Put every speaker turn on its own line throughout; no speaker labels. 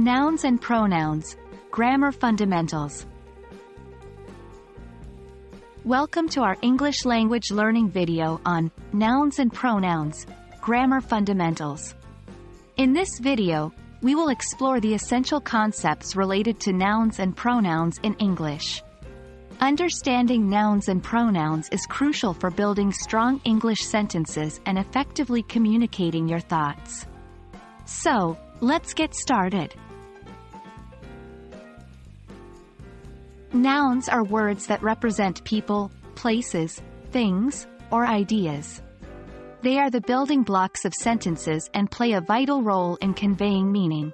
Nouns and Pronouns, Grammar Fundamentals. Welcome to our English language learning video on Nouns and Pronouns, Grammar Fundamentals. In this video, we will explore the essential concepts related to nouns and pronouns in English. Understanding nouns and pronouns is crucial for building strong English sentences and effectively communicating your thoughts. So, let's get started. Nouns are words that represent people, places, things, or ideas. They are the building blocks of sentences and play a vital role in conveying meaning.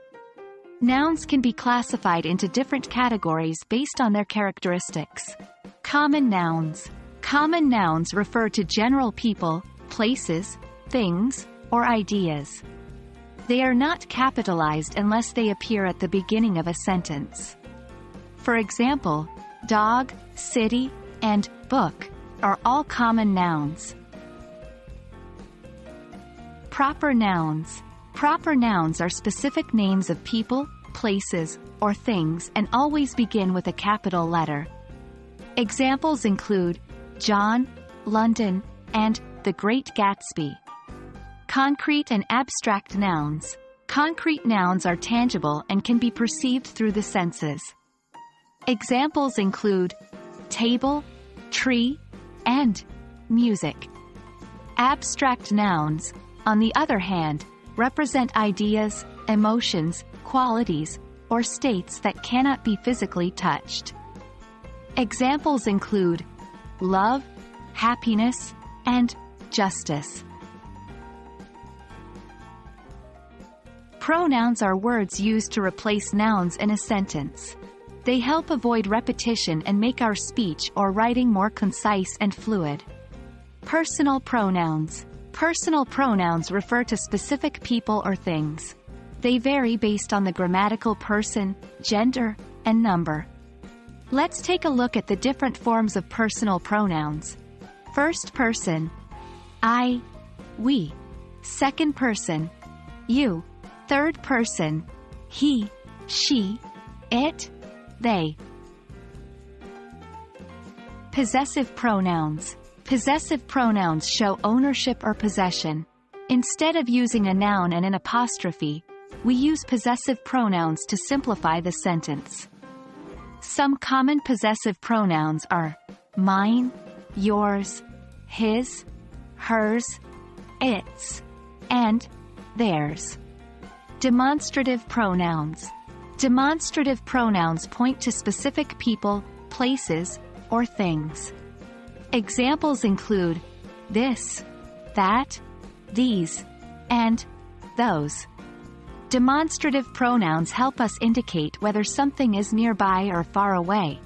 Nouns can be classified into different categories based on their characteristics. Common nouns. Common nouns refer to general people, places, things, or ideas. They are not capitalized unless they appear at the beginning of a sentence. For example, dog, city, and book are all common nouns. Proper nouns. Proper nouns are specific names of people, places, or things and always begin with a capital letter. Examples include John, London, and The Great Gatsby. Concrete and abstract nouns. Concrete nouns are tangible and can be perceived through the senses. Examples include table, tree, and music. Abstract nouns, on the other hand, represent ideas, emotions, qualities, or states that cannot be physically touched. Examples include love, happiness, and justice. Pronouns are words used to replace nouns in a sentence. They help avoid repetition and make our speech or writing more concise and fluid. Personal pronouns. Personal pronouns refer to specific people or things. They vary based on the grammatical person, gender, and number. Let's take a look at the different forms of personal pronouns. First person, I, we. Second person, you. Third person, he, she, it, they. Possessive pronouns. Possessive pronouns show ownership or possession. Instead of using a noun and an apostrophe, we use possessive pronouns to simplify the sentence. Some common possessive pronouns are mine, yours, his, hers, its, and theirs. Demonstrative pronouns. Demonstrative pronouns point to specific people, places, or things. Examples include this, that, these, and those. Demonstrative pronouns help us indicate whether something is nearby or far away.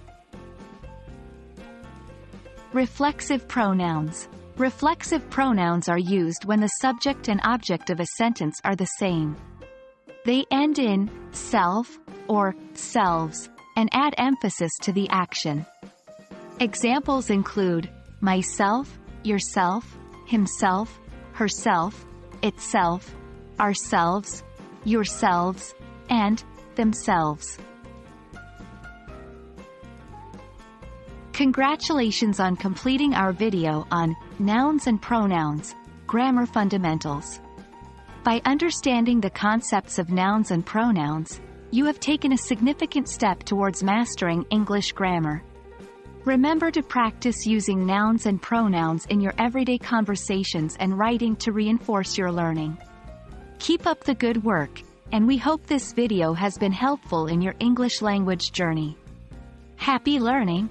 Reflexive pronouns. Reflexive pronouns are used when the subject and object of a sentence are the same. They end in self or selves and add emphasis to the action. Examples include myself, yourself, himself, herself, itself, ourselves, yourselves, and themselves. Congratulations on completing our video on Nouns and Pronouns, Grammar Fundamentals. By understanding the concepts of nouns and pronouns, you have taken a significant step towards mastering English grammar. Remember to practice using nouns and pronouns in your everyday conversations and writing to reinforce your learning. Keep up the good work, and we hope this video has been helpful in your English language journey. Happy learning!